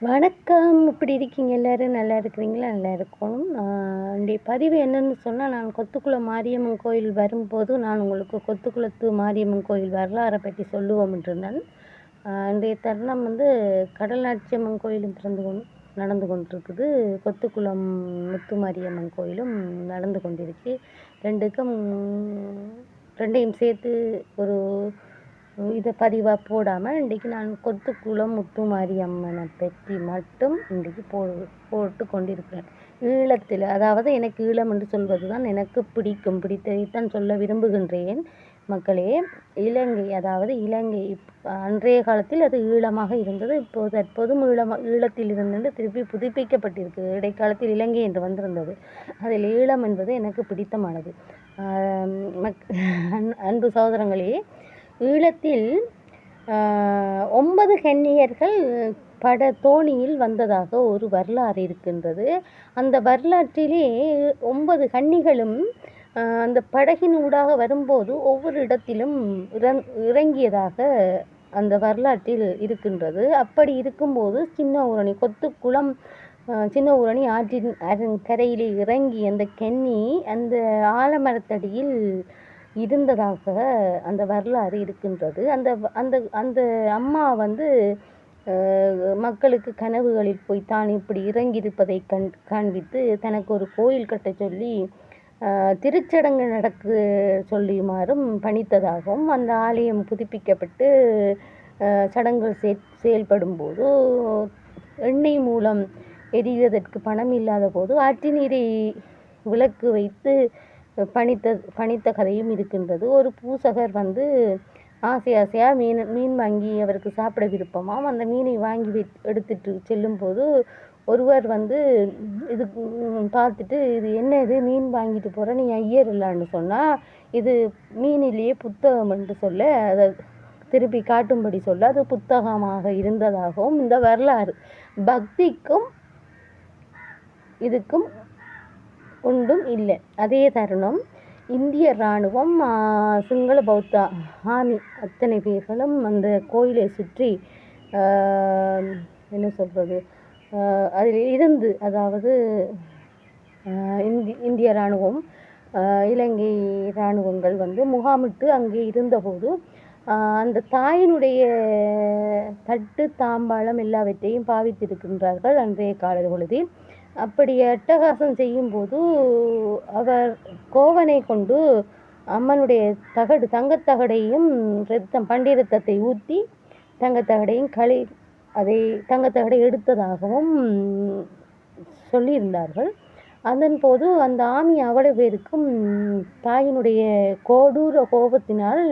வணக்கம். எப்படி இருக்கீங்க எல்லாரும்? நல்லா இருக்கிறீங்களா? நல்லா இருக்கணும். இன்றைய பதிவு என்னன்னு சொன்னா, நான் கொத்துக்குளம் மாரியம்மன் கோயில் வரும்போது, நான் உங்களுக்கு கொத்துக்குளத்து மாரியம்மன் கோயில் வரலாறை பற்றி சொல்லுவோம்ன்றிருந்தேன். இன்றைய தருணம் கடல் நாச்சியம்மன் கோயிலும் நடந்து கொண்டிருக்குது. கொத்துக்குளம் முத்து மாரியம்மன் கோயிலும் நடந்து கொண்டிருக்கு. 2க்கும் 2யும் சேர்த்து ஒரு இதை பதிவாக போடாமல் இன்றைக்கி நான் கொத்துக்குளம் முத்து மாரியம்மனை பற்றி மட்டும் இன்றைக்கி போட்டு கொண்டிருக்கிறேன். ஈழத்தில், அதாவது எனக்கு ஈழம் என்று சொல்வது தான் எனக்கு பிடித்ததைத்தான் சொல்ல விரும்புகின்றேன் மக்களே. இலங்கை, அதாவது இலங்கை அன்றைய காலத்தில் அது ஈழமாக இருந்தது. தற்போதும் ஈழத்தில் இருந்து திருப்பி புதுப்பிக்கப்பட்டிருக்கு. இடைக்காலத்தில் இலங்கை என்று வந்திருந்தது. அதில் ஈழம் என்பது எனக்கு பிடித்தமானது. அன்பு சகோதரங்களே, ஈழத்தில் 9 கன்னியர்கள் தோணியில் வந்ததாக ஒரு வரலாறு இருக்கின்றது. அந்த வரலாற்றிலே 9 கன்னிகளும் அந்த படகின் ஊடாக வரும்போது ஒவ்வொரு இடத்திலும் இறங்கியதாக அந்த வரலாற்றில் இருக்கின்றது. அப்படி இருக்கும்போது கொத்துக்குளம் சின்ன ஊரணி ஆற்றின் கரையிலே இறங்கி அந்த கன்னி அந்த ஆலமரத்தடியில் இருந்ததாக அந்த வரலாறு இருக்கின்றது. அந்த அந்த அந்த அம்மா மக்களுக்கு கனவுகளில் போய் தான் இப்படி இறங்கியிருப்பதை காண்பித்து தனக்கு ஒரு கோயில் கட்ட சொல்லி திருச்சடங்கு நடக்க சொல்லியுமாறும் பணித்ததாகவும், அந்த ஆலயம் புதுப்பிக்கப்பட்டு சடங்குகள் செயல்படும் போது எண்ணெய் மூலம் எரிவதற்கு பணம் இல்லாத போது ஆற்று நீரை விளக்கு வைத்து பணித்த கதையும் இருக்கின்றது. ஒரு பூசகர் ஆசையாக மீன் வாங்கி அவருக்கு சாப்பிட விருப்பமாம். அந்த மீனை வாங்கி எடுத்துட்டு செல்லும்போது ஒருவர் இது பார்த்துட்டு, இது என்ன, இது மீன் வாங்கிட்டு போகிற, நீ ஐயர் இல்லான்னு சொன்னால், இது மீனிலேயே புத்தகம் என்று சொல்ல, அதை திருப்பி காட்டும்படி சொல்ல அது புத்தகமாக இருந்ததாகவும் இந்த வரலாறு. பக்திக்கும் இதுக்கும் ஒன்றும் இல்லை. அதே தருணம் இந்திய இராணுவம், சிங்கள பௌத்த ஆர்மி அத்தனை பேர்களும் அந்த கோயிலை சுற்றி என்ன சொல்கிறது, அதில் இருந்து, அதாவது இந்திய இராணுவம் இலங்கை இராணுவங்கள் முகாமிட்டு அங்கே இருந்தபோது அந்த தாயினுடைய தட்டு தாம்பாளம் எல்லாவற்றையும் பாவித்திருக்கின்றார்கள் அன்றைய காலப்பொழுதில். அப்படி அட்டகாசம் செய்யும்போது அவர் கோவனை கொண்டு அம்மனுடைய தங்கத்தகடையும் பண்டிரத்தத்தை ஊற்றி தங்கத்தகடையும் அதை தங்கத்தகடை எடுத்ததாகவும் சொல்லியிருந்தார்கள். அதன் போது அந்த ஆமி அவ்வளவு பேருக்கும் தாயினுடைய கொடூர கோபத்தினால்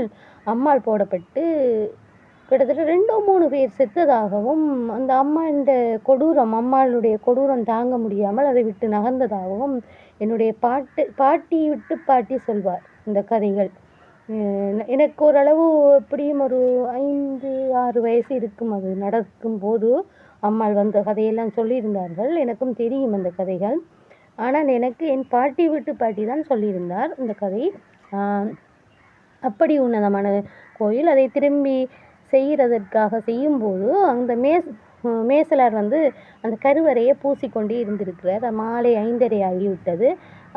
அம்மாள் போடப்பட்டு கிட்டத்தட்ட 2-3 பேர் செத்ததாகவும், அந்த அம்மாளுடைய கொடூரம் தாங்க முடியாமல் அதை விட்டு நகர்ந்ததாகவும் என்னுடைய பாட்டி விட்டு பாட்டி சொல்வார் இந்த கதைகள். எனக்கு ஓரளவு எப்படியும் ஒரு 5-6 வயசு இருக்கும். அது நடக்கும்போது அம்மாள் வந்த கதையெல்லாம் சொல்லியிருந்தார்கள். எனக்கும் தெரியும் அந்த கதைகள். ஆனால் எனக்கு என் பாட்டி விட்டு பாட்டி தான் சொல்லியிருந்தார் இந்த கதை. அப்படி உன்னதமான கோயில். அதை திரும்பி செய்கிறதற்காக செய்யும்போது அந்த மேசலார் அந்த கருவறையை பூசிக்கொண்டே இருந்திருக்கிறார். மாலை 5:30 ஆகிவிட்டது.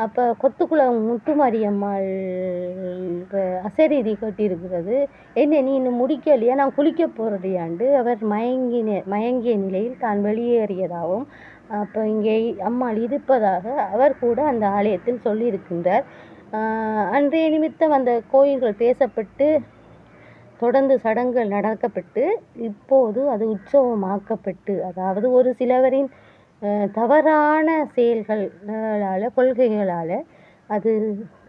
அப்போ கொத்துக்குளம் முத்துமாரியம்மாள் அசரீதி கட்டியிருக்கிறது. என்ன, நீ இன்னும் முடிக்கலையா, நான் குளிக்க போகிறதையாண்டு அவர் மயங்கிய நிலையில் தான் வெளியேறியதாகவும், அப்போ இங்கே அம்மாள் இருப்பதாக அவர் கூட அந்த ஆலயத்தில் சொல்லியிருக்கின்றார். அன்றைய நிமித்தம் அந்த கோயில்கள் பேசப்பட்டு தொடர்ந்து சடங்குகள் நடக்கப்பட்டு இப்போது அது உற்சவமாக்கப்பட்டு, அதாவது ஒரு சிலவரின் தவறான செயல்களால் கொள்கைகளால் அது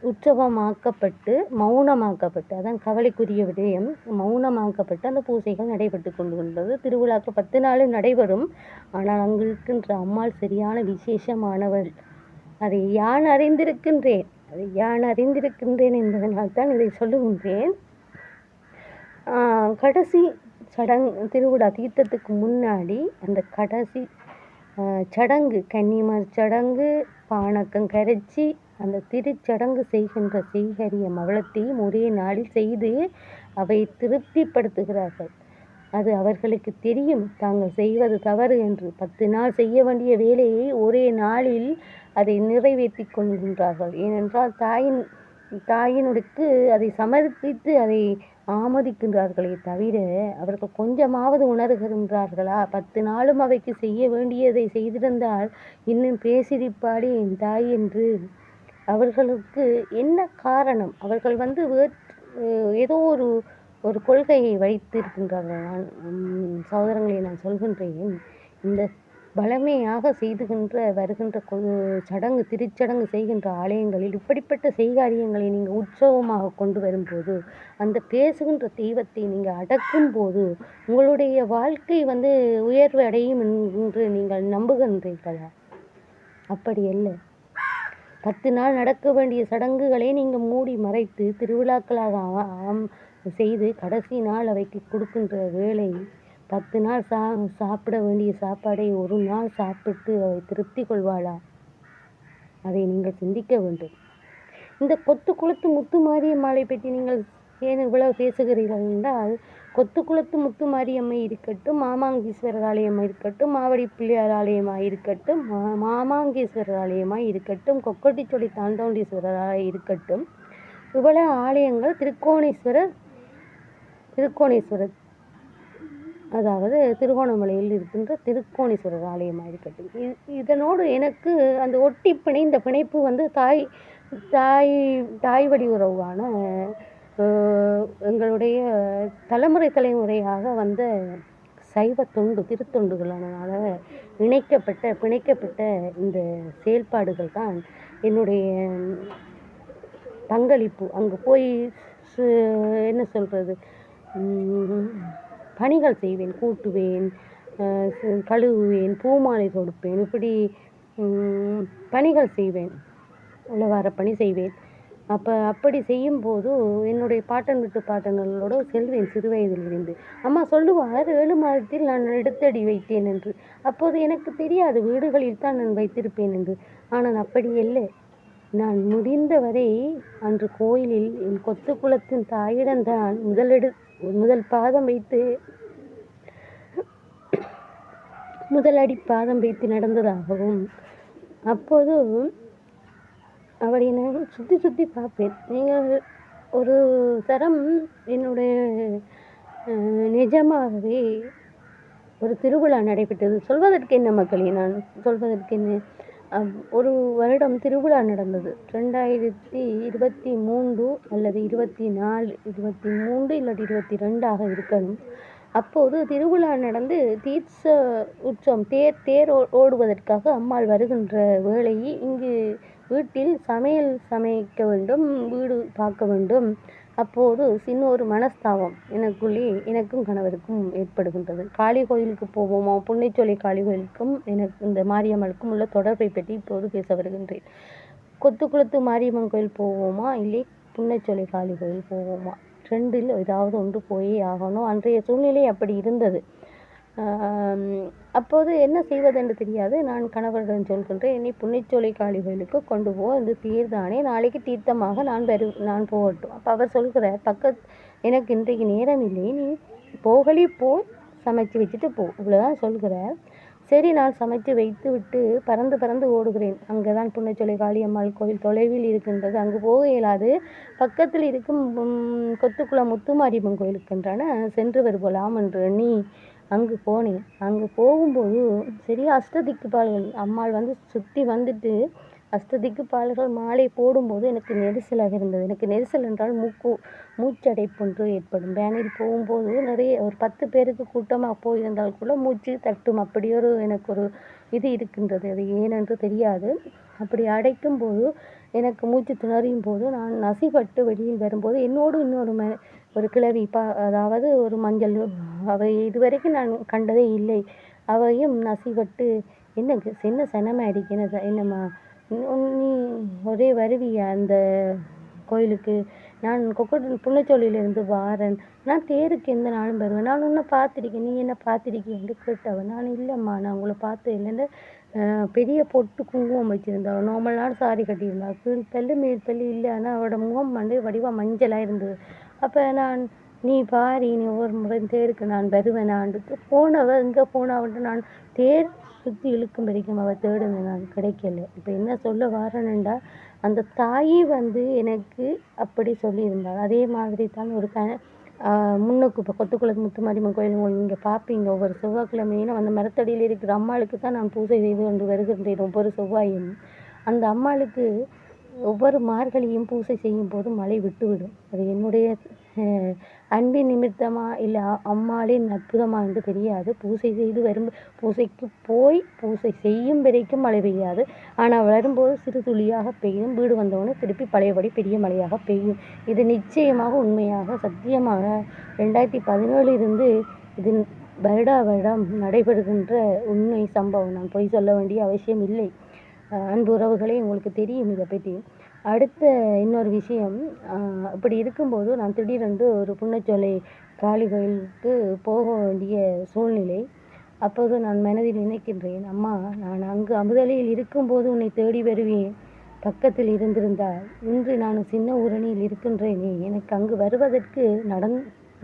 உற்சவமாக்கப்பட்டு மௌனமாக்கப்பட்டு, அதான் கவலைக்குரிய விடயம், மௌனமாக்கப்பட்டு அந்த பூஜைகள் நடைபெற்று கொண்டுள்ளது. திருவிழாக்கு 10 நாளும் நடைபெறும். ஆனால் அங்கு இருக்கின்ற அம்மாள் சரியான விசேஷமானவள். அதை யான் அறிந்திருக்கின்றேன் என்பதனால் தான் இதை சொல்லுகின்றேன். கடைசி திருவிழா தீர்த்தத்துக்கு முன்னாடி அந்த கடைசி சடங்கு, கன்னிமார் சடங்கு, பானக்கம் கரைச்சி அந்த திருச்சடங்கு செய்கின்ற செய்கரியம் அவ்வளத்தையும் ஒரே நாளில் செய்து அவை திருப்திப்படுத்துகிறார்கள். அது அவர்களுக்கு தெரியும் தாங்கள் செய்வது தவறு என்று. 10 நாள் செய்ய வேண்டிய வேலையை ஒரே நாளில் அதை நிறைவேற்றி கொள்கின்றார்கள். ஏனென்றால் தாயினுக்கு அதை சமர்ப்பித்து அதை ஆமோதிக்கின்றார்களே தவிர அவர்கள் கொஞ்சமாவது உணர்கின்றார்களா? 10 நாளும் அவைக்கு செய்ய வேண்டியதை செய்திருந்தால் இன்னும் பேசியிருப்பாளே என் தாய் என்று. அவர்களுக்கு என்ன காரணம்? அவர்கள் ஏதோ ஒரு கொள்கையை வைத்திருக்கின்றார்கள். சகோதரங்களை நான் சொல்கின்றேன், இந்த வழமையாக வருகின்ற சடங்கு திருச்சடங்கு செய்கின்ற ஆலயங்களில் இப்படிப்பட்ட செய்காரியங்களை நீங்கள் உற்சவமாக கொண்டு வரும்போது, அந்த பேசுகின்ற தெய்வத்தை நீங்கள் அடக்கும் போது உங்களுடைய வாழ்க்கை உயர்வு அடையும் என்று நீங்கள் நம்புகின்றீர்களா? அப்படி அல்ல. 10 நாள் நடக்க வேண்டிய சடங்குகளை நீங்கள் மூடி மறைத்து திருவிழாக்களாக செய்து கடைசி நாள் அவைக்கு கொடுக்கின்ற வேளை, 10 நாள் சாப்பிட வேண்டிய சாப்பாடை ஒரு நாள் சாப்பிட்டு அவை திருப்தி கொள்வாளா? அதை நீங்கள் சிந்திக்க வேண்டும். இந்த கொத்துக்குளத்து முத்து மாரியம்மாளை பற்றி நீங்கள் ஏன் இவ்வளவு பேசுகிறீர்கள் என்றால், கொத்துக்குளத்து முத்து மாரியம்மை இருக்கட்டும், மாமாங்கீஸ்வரர் ஆலயமாக இருக்கட்டும், மாவடி பிள்ளையார் ஆலயமாக இருக்கட்டும், மாமாங்கீஸ்வரர் ஆலயமாக இருக்கட்டும், கொக்கட்டிச்சொடி தாண்டவண்டீஸ்வரராக இருக்கட்டும், இவ்வளவு ஆலயங்கள் திருக்கோணேஸ்வரர் அதாவது திருகோணமலையில் இருக்கின்ற திருக்கோணேஸ்வரர் ஆலயமாக இருக்கட்டும். இதனோடு எனக்கு அந்த ஒட்டி பிணைந்த பிணைப்பு தாய் வழி உறவான எங்களுடைய தலைமுறையாக வந்த சைவ திருத்தொண்டுகளான பிணைக்கப்பட்ட இந்த செயல்பாடுகள் தான் என்னுடைய பங்களிப்பு. அங்கு போய் என்ன சொல்கிறது, பணிகள் செய்வேன், கூட்டுவேன், கழுவுவேன், பூமாலை தொடுப்பேன், இப்படி பணிகள் செய்வேன், உழவார பணி செய்வேன். அப்படி செய்யும்போது என்னுடைய பாட்டன் வீட்டு பாட்டனர்களோடு செல்வேன் சிறு வயதிலிருந்து. அம்மா சொல்லுவார் 7 மாதத்தில் நான் எடுத்தடி வைத்தேன் என்று. அப்போது எனக்கு தெரியாது வீடுகளில் தான் நான் வைத்திருப்பேன் என்று. ஆனால் அப்படி இல்லை. நான் முடிந்தவரை அன்று கோயிலில் என் கொத்துக்குளத்தின் தாயிடம்தான் முதல் பாதம் வைத்து முதலடி பாதம் வைத்து நடந்ததாகவும், அப்போது அவளை நான் சுற்றி பார்ப்பேன். நீங்கள் ஒரு தரம் என்னுடைய நிஜமாகவே ஒரு திருவிழா நடைபெற்றது. சொல்வதற்கு என்ன மக்களே, நான் சொல்வதற்கு என்ன, ஒரு வருடம் திருவிழா நடந்தது. 2023 அல்லது 24, 23 இல்லாட்டி 22 இருக்கணும். அப்போது திருவிழா நடந்து தீர்த்த உற்சவம் தேர் ஓடுவதற்காக அம்மாள் வருகின்ற வேளையை இங்கு வீட்டில் சமைக்க வேண்டும், வீடு பார்க்க வேண்டும். அப்போது சின்ன ஒரு மனஸ்தாபம் எனக்கும் கணவருக்கும் ஏற்படுகின்றது. காளி கோயிலுக்கு போவோமா, புன்னைச்சோலை காளி கோயிலுக்கும் இந்த மாரியம்மனுக்கும் உள்ள தொடர்பை பற்றி இப்போது பேச வருகின்றேன். கொத்துக்குளத்து மாரியம்மன் கோயில் போவோமா, இல்லை புன்னைச்சோலை காளி கோயில் போவோமா, 2ல் ஏதாவது ஒன்று போயே ஆகணும். அன்றைய சூழ்நிலை அப்படி இருந்தது. அப்போது என்ன செய்வதென்று தெரியாது. நான் கணவரிடம் சொல்கின்றேன், என்னை புன்னைச்சோலை காளி கோயிலுக்கு கொண்டு போ, இந்த தீர்த்தானே, நாளைக்கு தீர்த்தமாக நான் போகட்டும். அப்போ அவர் சொல்கிறார், எனக்கு இன்றைக்கு நேரம் இல்லை, நீ போய் சமைச்சு வச்சுட்டு போ, இவ்வளோதான் சொல்கிறார். சரி, நான் சமைத்து வைத்து விட்டு பறந்து ஓடுகிறேன். அங்கே தான் புன்னைச்சோலை காளியம்மாள் கோயில் தொலைவில் இருக்கின்றது. அங்கு போக இயலாது. பக்கத்தில் இருக்கும் கொத்துக்குளம் முத்துமாரியம்மன் கோயிலுக்கென்றான சென்று வருவோலாம் என்று எண்ணி அங்கு போனேன். அங்கு போகும்போது சரி, அஷ்டதிக்குபால்கள் அம்மாள் சுற்றி வந்துட்டு அஷ்டதிக்குபால்கள் மாலை போடும்போது எனக்கு நெரிசலாக இருந்தது. எனக்கு நெரிசல் என்றால் மூச்சடைப்பொன்று ஏற்படும். வேனில் போகும்போது ஒரு 10 பேருக்கு கூட்டமாக போயிருந்தால் கூட மூச்சு தட்டும். அப்படி எனக்கு ஒரு இது இருக்கின்றது. அது ஏனென்று தெரியாது. அப்படி அடைக்கும்போது எனக்கு மூச்சு திணறியும் போது நான் நசிபட்டு வெளியில் வரும்போது என்னோடு ஒரு கிழவி, அதாவது ஒரு மஞ்சள், அவை இதுவரைக்கும் நான் கண்டதே இல்லை. அவையும் நசிபட்டு என்ன சனமாக அடிக்கிறது, என்னம்மா நீ ஒரே வருவியா அந்த கோயிலுக்கு, நான் புன்னைச்சோலையிலிருந்து வாரன், நான் தேருக்கு எந்த நாளும் வருவேன், நான் உன்னை பார்த்துருக்கேன், நீ என்ன பார்த்துருக்கேன் என்று கேட்டவன். நான் இல்லைம்மா, நான் உங்களை பார்த்து இல்லைன்னு பெரிய பொட்டு குங்குமம் வச்சுருந்தவன், நார்மலான சாரி கட்டியிருந்தா, கீழ் பல்லு மேல் பல்லு இல்லை, ஆனால் அவளோட முகம் வடிவாக மஞ்சளாக இருந்தது. அப்போ நான் நீ பாரு இனி ஒவ்வொரு முறை தேருக்கு நான் வருவேனான்ட்டு போனவ இங்கே போனவன்ட்டு நான் தேர் சுற்றி இழுக்கும் வரைக்கும் அவள் தேடுனேன், நான் கிடைக்கல. இப்போ என்ன சொல்ல வாரேன்டா, அந்த தாயி எனக்கு அப்படி சொல்லியிருந்தாள். அதே மாதிரி தான் ஒரு முன்னுக்கு இப்போ கொத்துக்குளத்து முத்துமாரியம்மன் கோயில் இங்கே பார்ப்பீங்க, ஒவ்வொரு செவ்வாய்க்கிழமையும் அந்த மரத்தடியில் இருக்கிற அம்மாளுக்கு தான் நான் பூஜை செய்து கொண்டு வருகின்றேன் ஒவ்வொரு செவ்வாயும். அந்த அம்மாளுக்கு ஒவ்வொரு மார்கழியும் பூஜை செய்யும் போது மழை விட்டுவிடும். அது என்னுடைய அன்பின் நிமித்தமா இல்லை அம்மாளின் அற்புதமா என்று தெரியாது. பூஜை செய்து வரும் பூஜைக்கு போய் பூஜை செய்யும் வரைக்கும் மழை பெய்யாது. ஆனால் வரும்போது சிறு துளியாக பெய்யும். வீடு வந்தவுடனே திருப்பி பழையபடி பெரிய மழையாக பெய்யும். இது நிச்சயமாக உண்மையாக சத்தியமாக 2017 இருந்து இது வருடா வருடம் நடைபெறுகின்ற உண்மை சம்பவம். நான் பொய் சொல்ல வேண்டிய அவசியம் இல்லை. அன்பு உறவுகளே, உங்களுக்கு தெரியும் இதை பற்றி. அடுத்த இன்னொரு விஷயம், இப்படி இருக்கும்போது நான் திடீரென்று ஒரு புன்னச்சோலை காளி கோயிலுக்கு போக வேண்டிய சூழ்நிலை. அப்போது நான் மனதில் நினைக்கின்றேன், அம்மா நான் அங்கு அமுதலையில் இருக்கும்போது உன்னை தேடி வருவேன், பக்கத்தில் இருந்திருந்தால் இன்று நான் சின்ன ஊரணியில் இருக்கின்றேனே, எனக்கு அங்கு வருவதற்கு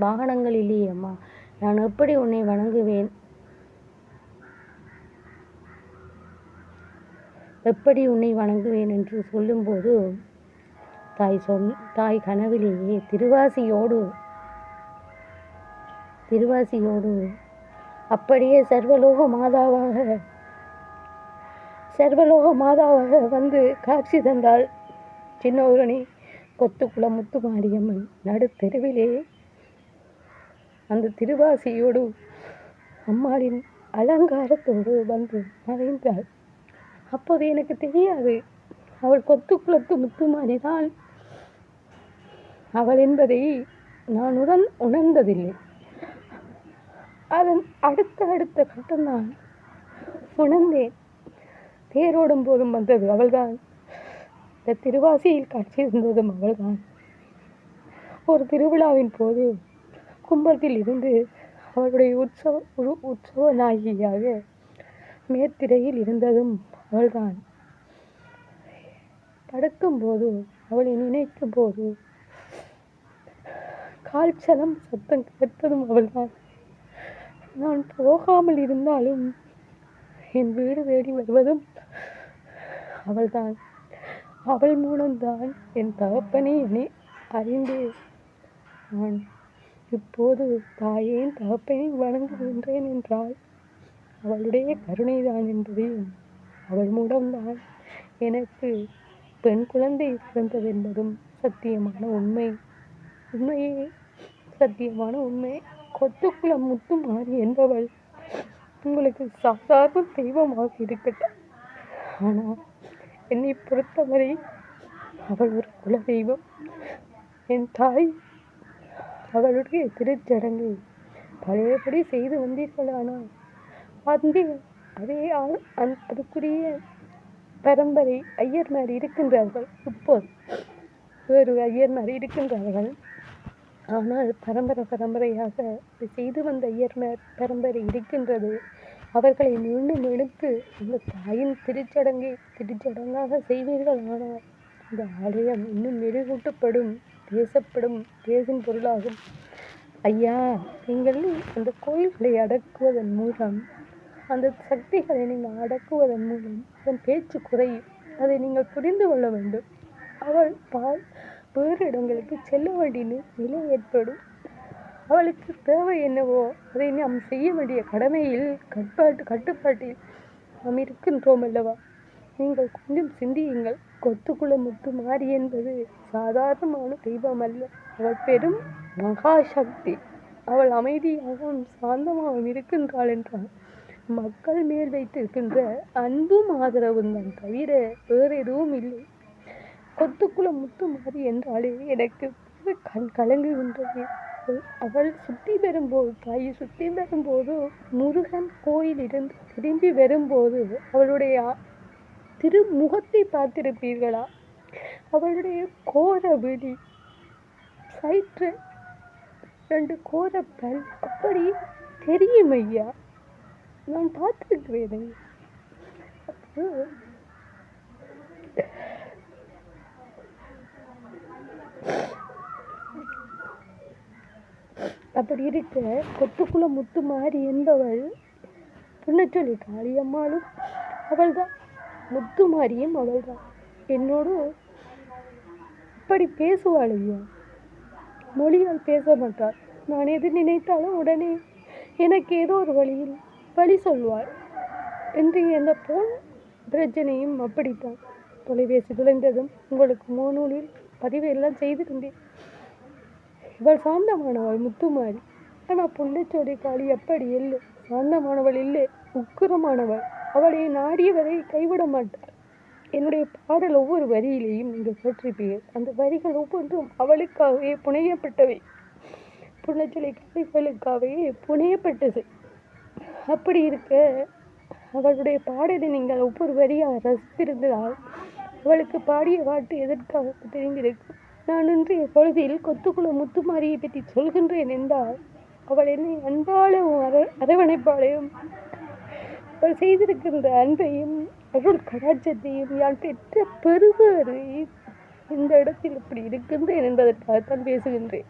வாகனங்கள் இல்லையே அம்மா, நான் எப்படி உன்னை வணங்குவேன், எப்படி உன்னை வணங்குவேன் என்று சொல்லும்போது தாய் கனவிலேயே திருவாசியோடு அப்படியே சர்வலோக மாதாவாக வந்து காட்சி தந்தாள். சின்ன ஊரணி கொத்துக்குளம் முத்துமாரியம்மன் நடுத்தெருவிலே அந்த திருவாசியோடு அம்மாளின் அலங்காரத்தோடு வந்து மறைந்தாள். அப்போது எனக்கு தெரியாது அவள் கொத்துக்குளத்து முத்துமாரிதான் அவள் என்பதை நான் உணர்ந்ததில்லை. அதன் அடுத்த கட்டம்தான் உணர்ந்தேன். தேரோடும் போதும் வந்தது அவள்தான், இந்த திருவாசியில் காட்சி இருந்ததும் அவள்தான், ஒரு திருவிழாவின் போது கும்பத்தில் இருந்து அவளுடைய உற்சவ நாயகியாக மேற்திரையில் இருந்ததும் அவள்தான். படுக்கும்போது அவளை நினைக்கும் போது கால்ச்சலம் சத்தம் கேட்பதும் அவள்தான். நான் போகாமல் இருந்தாலும் என் வீடு தேடி வருவதும் அவள்தான். அவள் மூலம்தான் என் தகப்பனை என்னை அறிந்து நான் இப்போது தாயேன் தகப்பனை வணங்குகின்றேன் என்றால் அவளுடைய கருணைதான் என்பதையும், அவள் மூலம்தான் எனக்கு பெண் குழந்தை பிறந்தது என்பதும் சத்தியமான உண்மையே சத்தியமான உண்மை. கொத்துக்குளம் முத்துமாரி என்பவள் உங்களுக்கு சாதாரண தெய்வமாக இருக்கட்டும், ஆனால் என்னை பொறுத்தவரை அவள் ஒரு குல தெய்வம். என் தாய் அவளுடைய திருச்சடங்கை பழையபடி செய்து வந்தீர்களானால் அதுக்குரிய பரம்பரை ஐயர்மார் இருக்கின்றார்கள். இப்போது வேறு ஐயர்மார் இருக்கின்றார்கள். ஆனால் பரம்பரையாக செய்து வந்த ஐயர்மார் பரம்பரை இருக்கின்றது. அவர்களை மீண்டும் எடுத்து அந்த தாயின் திருச்சடங்காக செய்வீர்கள். ஆனால் இந்த ஆலயம் இன்னும் மெருகூட்டப்படும், பேசும் பொருளாகும். ஐயா, நீங்கள் அந்த கோயில்களை அடக்குவதன் மூலம், அந்த சக்திகளை நீங்கள் அடக்குவதன் மூலம் அதன் பேச்சு குறையும். அதை நீங்கள் புரிந்து கொள்ள வேண்டும். அவள் வேறு இடங்களுக்கு செல்ல வேண்டிய நிலை ஏற்படும். அவளுக்கு தேவை என்னவோ அதை நாம் செய்ய வேண்டிய கடமையில் கட்டுப்பாட்டில் நாம் இருக்கின்றோம் அல்லவா? நீங்கள் கொஞ்சம் சிந்தியுங்கள். கொத்துக்குளம் முத்துமாரி என்பது சாதாரணமான தெய்வம் அல்ல. அவள் பெரும் மகாசக்தி. அவள் அமைதியாகவும் சாந்தமாகவும் இருக்கின்றாள் என்றால் மக்கள் மேல் வைத்திருக்கின்ற அன்பும் ஆதரவும் தான் தவிர வேறு எதுவும் இல்லை. கொத்துக்குளம் முத்துமாரி என்றாலே எனக்கு கண் கலங்குகின்றது. அவள் தாயை சுற்றி வரும்போது முருகன் கோயிலிருந்து திரும்பி வரும்போது அவளுடைய திருமுகத்தை பார்த்திருப்பீர்களா? அவளுடைய கோர விழி, சைற்று 2 கோர பல் அப்படி தெரியும் ஐயா. நான் பார்த்திருக்கிறேன். அப்படி இருக்க கொத்துக்குளம் முத்துமாரி என்பவள் புன்னச்சொல்லி காளியம்மாளும் அவள்தான், முத்துமாரியும் அவள்தான். என்னோடு இப்படி பேசுவாள் ஐயா, மொழியால் பேச மாட்டாள். நான் எது நினைத்தாலும் உடனே எனக்கு ஏதோ ஒரு வழி சொல்வாள். இன்றைய அந்த போன் பிரச்சனையும் அப்படித்தான். தொலைபேசி தொலைந்ததும் உங்களுக்கு முகநூலில் பதிவு எல்லாம் செய்திருந்தேன். இவள் சாந்தமானவள் முத்துமாரி. ஆனால் புள்ளைச்சோடி காளி அப்படி இல்லை, சாந்தமானவள் இல்லை, உக்கிரமானவள். அவளை நாடியவரை கைவிட மாட்டாள். என்னுடைய பாடல் ஒவ்வொரு வரியிலேயும் நீங்கள் கேட்டிருப்பீர்கள். அந்த வரிகள் ஒவ்வொன்றும் அவளுக்காகவே புனையப்பட்டவை, புள்ளச்சொலி காளிகளுக்காகவே புனையப்பட்டது. அப்படி இருக்க அவளுடைய பாடலை நீங்கள் ஒவ்வொரு வரியாக ரசித்திருந்தால் அவளுக்கு பாடிய பாட்டு எதற்காக தெரிந்திருக்கும். நான் இன்றைய பொழுதில் கொத்துக்குளம் முத்துமாரியை பற்றி சொல்கின்றேன் என்றால் அவள் என்னை அன்பாலும் அரவணைப்பாளையும் அவள் செய்திருக்கின்ற அன்பையும் அருள் கடாட்சத்தையும் யான் பெற்ற பெருவரை இந்த இடத்தில் இப்படி இருக்கின்றேன் என்பதற்காகத்தான் பேசுகின்றேன்.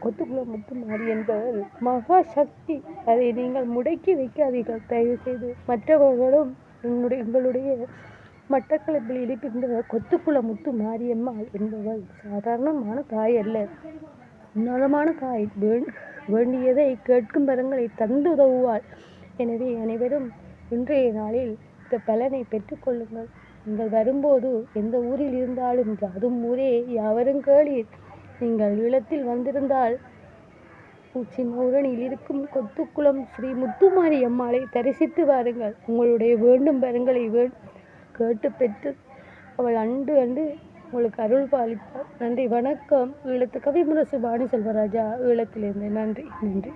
கொத்துக்குளம் முத்துமாரி என்பவள் மகா சக்தி. அதை நீங்கள் முடக்கி வைக்காதீர்கள் தயவு செய்து. மற்றவர்களும் எங்களுடைய மட்டக்களப்பில் இருக்கின்ற கொத்துக்குளம் முத்து மாரியம்மாள் என்பவள் சாதாரணமான தாய் அல்ல, உன்னதமான தாய். வேண்டியதை கேட்கும் வரங்களை தந்து உதவுவாள். எனவே அனைவரும் இன்றைய நாளில் இந்த பலனை பெற்றுக்கொள்ளுங்கள். நீங்கள் வரும்போது எந்த ஊரில் இருந்தாலும் அதுவும் ஊரே யாவரும் கேளீர். நீங்கள் ஈழத்தில் வந்திருந்தால் சின்ன ஊரணியில் இருக்கும் கொத்துக்குளம் ஸ்ரீ முத்துமாரி அம்மாளை தரிசித்து வாருங்கள். உங்களுடைய வேண்டும் வரங்களை கேட்டு பெற்று அவள் அண்டு உங்களுக்கு அருள் பாலிப்பாள். நன்றி, வணக்கம். ஈழத்து கவிமுரசு பாணி செல்வராஜா, ஈழத்திலிருந்து. நன்றி.